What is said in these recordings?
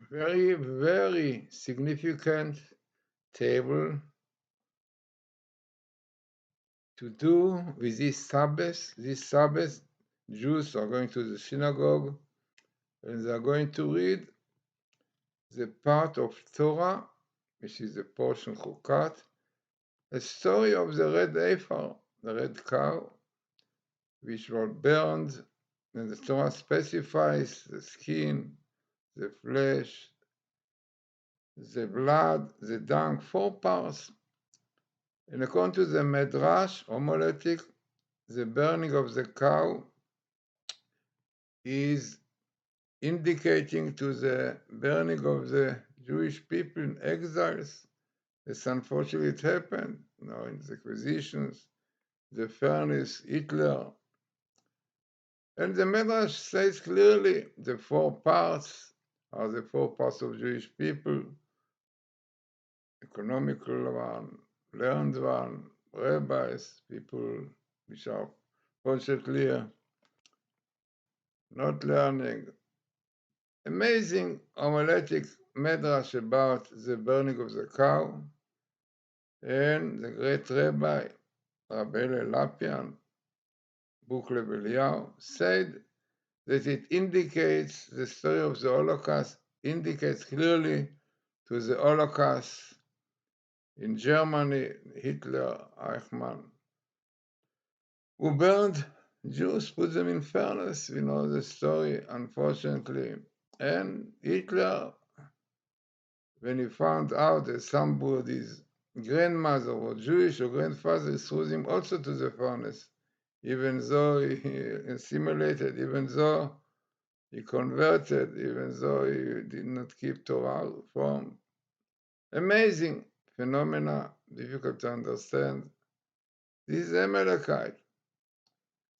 very, very significant table to do with this Sabbath. This Sabbath, Jews are going to the synagogue and they are going to read the part of Torah, which is the portion Chukat, a story of the red heifer, the red cow, which was burned, and the Torah specifies the skin, the flesh, the blood, the dung, 4 parts. And according to the Midrash, homiletic, the burning of the cow is indicating to the burning of the Jewish people in exiles. As unfortunately it happened, in the acquisitions, the furnace, Hitler. And the Midrash says clearly the 4 parts are the 4 parts of Jewish people: economical one, learned one, rabbis, people which are fortunately not learning. Amazing homiletic Midrash about the burning of the cow, and the great Rabbi, Rabbi Lapian, Buchlev Eliyahu, said that it indicates the story of the Holocaust, indicates clearly to the Holocaust in Germany, Hitler, Eichmann, who burned Jews, put them in furnace. We know the story, unfortunately. And Hitler, when he found out that somebody's grandmother was Jewish or grandfather, threw him also to the furnace, even though he assimilated, even though he converted, even though he did not keep Torah form. Amazing phenomena, difficult to understand. This is Amalekite.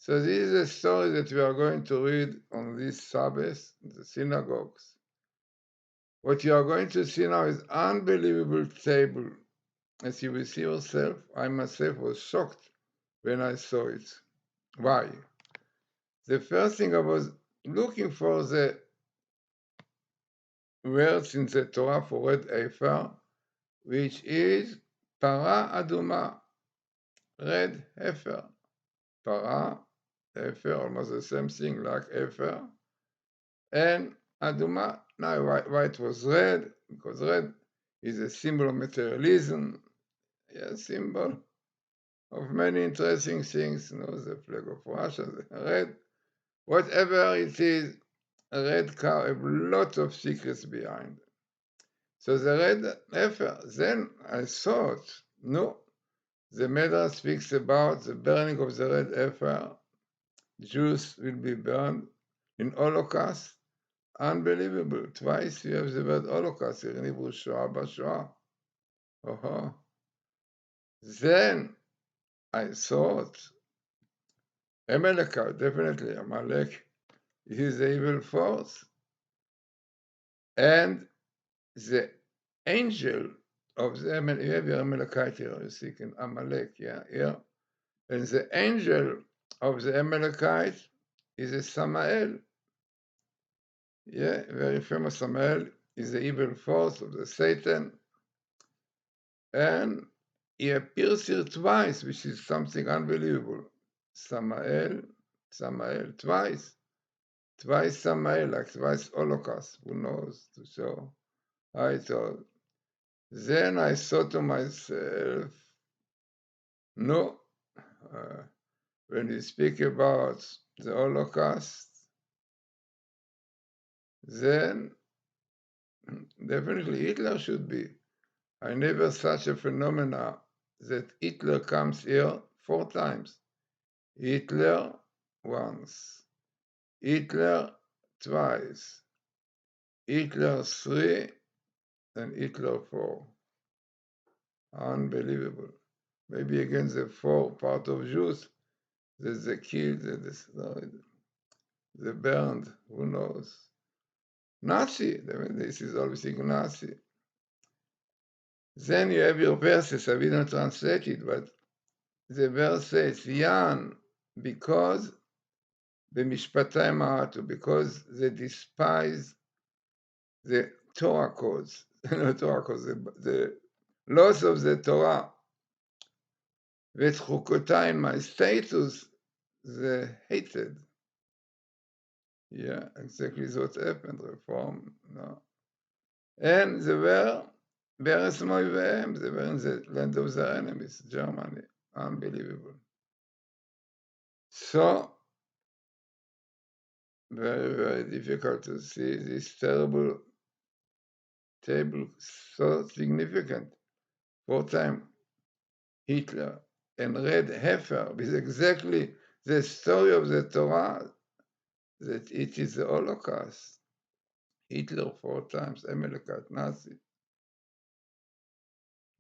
So this is a story that we are going to read on this Sabbath in the synagogues. What you are going to see now is unbelievable table. As you will see yourself, I myself was shocked when I saw it. Why? The first thing I was looking for the words in the Torah for red heifer, which is para aduma, red heifer. Para, heifer, almost the same thing like heifer. And aduma, now why it was red? Because red is a symbol of materialism, a symbol of many interesting things, the flag of Russia, the red, whatever it is, a red cow have lots of secrets behind. So the red heifer, then I thought, no, the Midrash speaks about the burning of the red heifer. Jews will be burned in Holocaust. Unbelievable. Twice you have the word Holocaust in Hebrew, Shoah Bashoah. Oh. Then I thought, Amalekite, definitely Amalek is the evil force. And the angel of the Amalek, you have your Amalekite here, you see, in Amalek, here. And the angel of the Amalekite is a Samael. Very famous. Samael is the evil force of the Satan. And he appears here twice, which is something unbelievable. Samael, twice. Twice Samael, like twice Holocaust. Who knows? To show how it was. Then I thought to myself, no, when we speak about the Holocaust, then definitely Hitler should be. I never such a phenomena that Hitler comes here 4 times. Hitler once, Hitler twice, Hitler 3, and Hitler 4. Unbelievable. Maybe against the 4 part of Jews that they killed, destroyed, they burned, who knows. Nazi, this is always Nazi. Then you have your verses, I didn't translate it, but the verse says, Yan, because במשפטי מעטו, because they despise the Torah codes, Torah codes, the laws of the Torah, ואת חוקותיי, my status, זה hated. Yeah, exactly what happened, reform, no. And they were בארץ מאויביהם, they were in the land of their enemies, Germany, unbelievable. So, very, very difficult to see this terrible table, so significant. For time, Hitler and read Heifer with exactly the story of the Torah, that it is the Holocaust. Hitler 4 times, Amalekite, Nazi.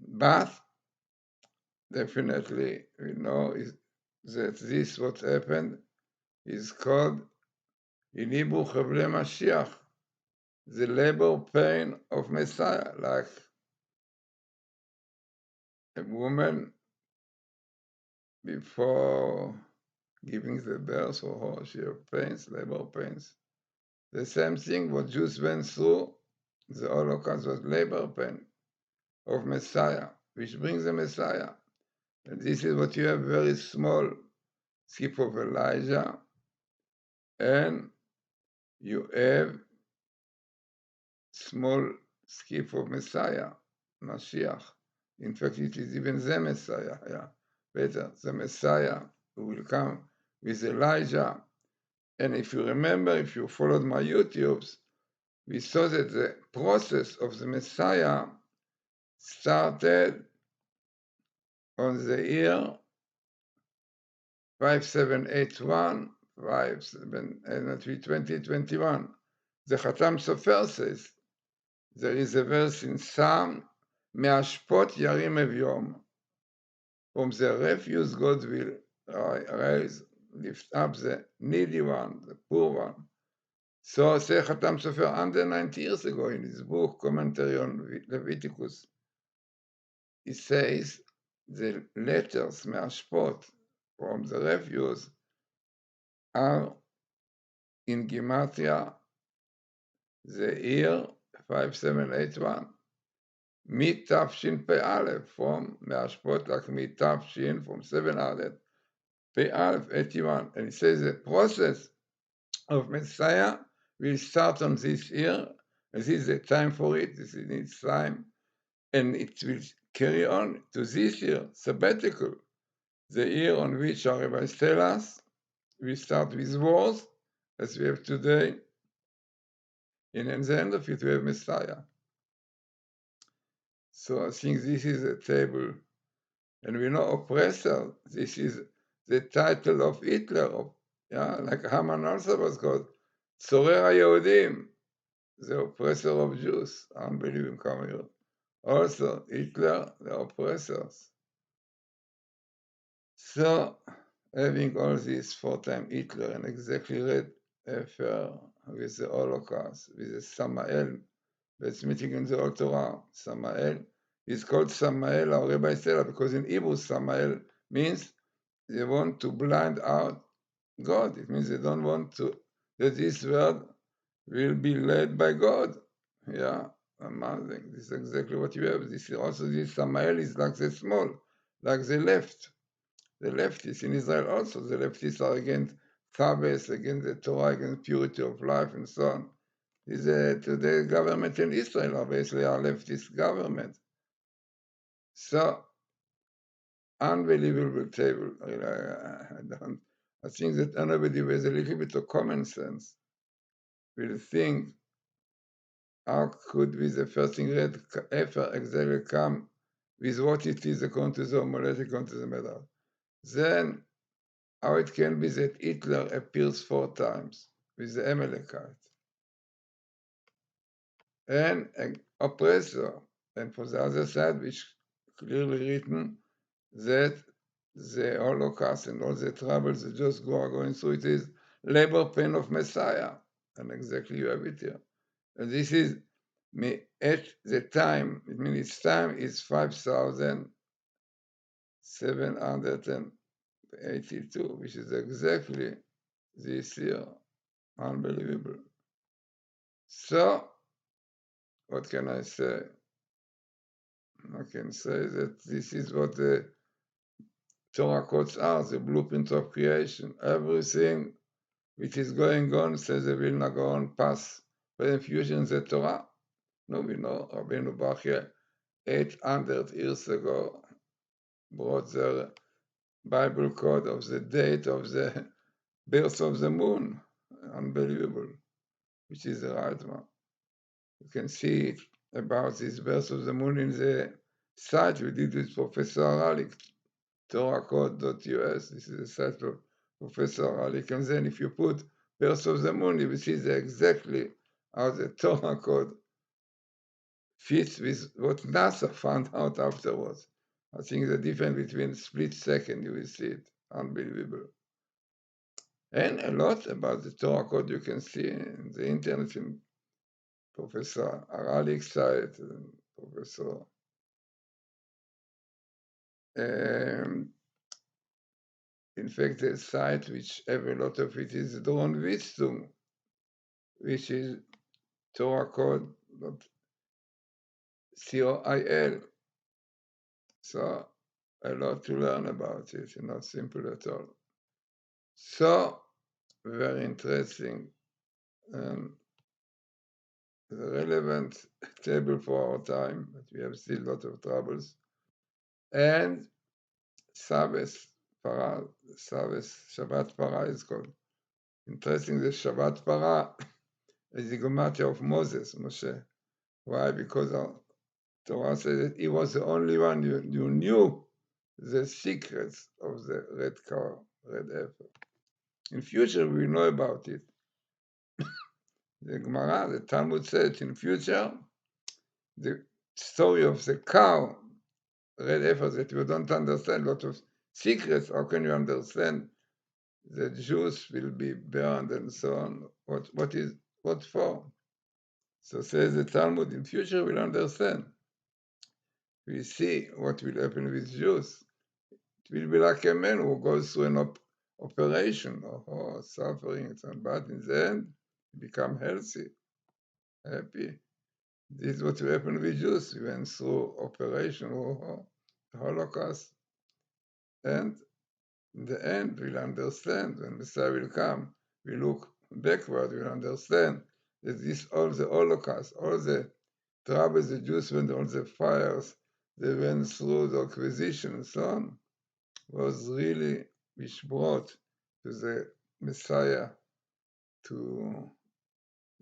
But definitely we know that this what happened is called in Hebrew Chevle Mashiach, the labor pain of Messiah, like a woman before giving the birth for her, she has pains, labor pains. The same thing what Jews went through, the Holocaust was labor pain of Messiah, which brings the Messiah. And this is what you have, very small skip of Elijah, and you have small skip of Messiah, Mashiach. In fact, it is even the Messiah, yeah. Better, the Messiah who will come with Elijah. And if you remember, if you followed my YouTubes, we saw that the process of the Messiah started on the year 5781, 2021. The Khatam Sofer says, there is a verse in Psalm, Me'ashpot yarim evyom. From the refuse God will raise, lift up the needy one, the poor one. So say Khatam Sofer 190 years ago in his book, Commentary on Leviticus. He says the letters Me'ashpot from the refuse are in Gematria, the year 5781. מתש"פ from Me'ashpot, like מתש"ן, from 700, פ"א, 81. And he says the process of Messiah will start on this year, and this is the time for it, this is its time, and it will carry on to this year, sabbatical, the year on which our rabbis tell us we start with wars, as we have today, and at the end of it we have Messiah. So I think this is a table, and we know oppressor, this is the title of Hitler, like Haman also was called, צורר היהודים, the oppressor of Jews, unbelievable come here. Also, Hitler, the oppressors. So, having all this for time Hitler and exactly read affair with the Holocaust, with the Samael, that's meeting in the Old Torah, Samael, is called Samael, our Rabbi said, because in Hebrew, Samael means they want to blind out God. It means they don't want to, that this world will be led by God. Yeah, amazing. This is exactly what you have. This is also, this Samael is like the small, like the left. The leftists in Israel also, the leftists are against Shabbos, against the Torah, against purity of life, and so on. Today government in Israel are basically a leftist government. So, unbelievable table. I think that anybody with a little bit of common sense will think, how could we, the first thing read, ever exactly come with what it is according to the homiletic, according to the medal. Then, how it can be that Hitler appears 4 times with the Amalekite, and an oppressor, and for the other side, which clearly written that the Holocaust and all the troubles the Jews are going through, it is labor pain of Messiah, and exactly you have it here. And this is at the time, it means its time is 5,782, which is exactly this year. Unbelievable. So, what can I say? I can say that this is what the Torah codes are, the blueprint of creation. Everything which is going on says it will not go on past present future in the Torah. No, we know Rabbeinu Bachya 800 years ago brought the Bible code of the date of the birth of the moon. Unbelievable, which is the right one. You can see it about this birth of the moon in the site we did with Professor Aralik, torahcode.us. This is the site of Professor Aralik. And then if you put birth of the moon, you will see exactly how the Torah code fits with what NASA found out afterwards. I think the difference between split second, you will see it. Unbelievable. And a lot about the Torah code you can see in the internet in Professor Aralik's site, and Professor in fact, the site which have a lot of it is Dron Wisdom, which is Torah code, COIL. So a lot to learn about it, not simple at all. So very interesting and the relevant table for our time, but we have still a lot of troubles. And Sabbath Para, Shabbat Para is called. Interesting, the Shabbat Para is the Gematia of Moses, Moshe. Why? Because our Torah says that he was the only one who knew the secrets of the red cow, red heifer. In future, we know about it. The Gemara, the Talmud says in future, the story of the cow, red heifer, that you don't understand, a lot of secrets, how can you understand the Jews will be burned and so on? What for? So says the Talmud, in future we'll understand. We see what will happen with Jews. It will be like a man who goes through an operation, suffering, but in the end, become healthy, happy. This is what will happen with Jews. We went through operation, the Holocaust. And in the end, we'll understand when Messiah will come. We look backward, we'll understand that this, all the Holocaust, all the troubles the Jews went, all the fires they went through, the acquisition and so on, was really which brought to the Messiah, to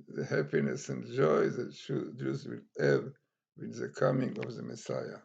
the happiness and joy that Jews will have with the coming of the Messiah.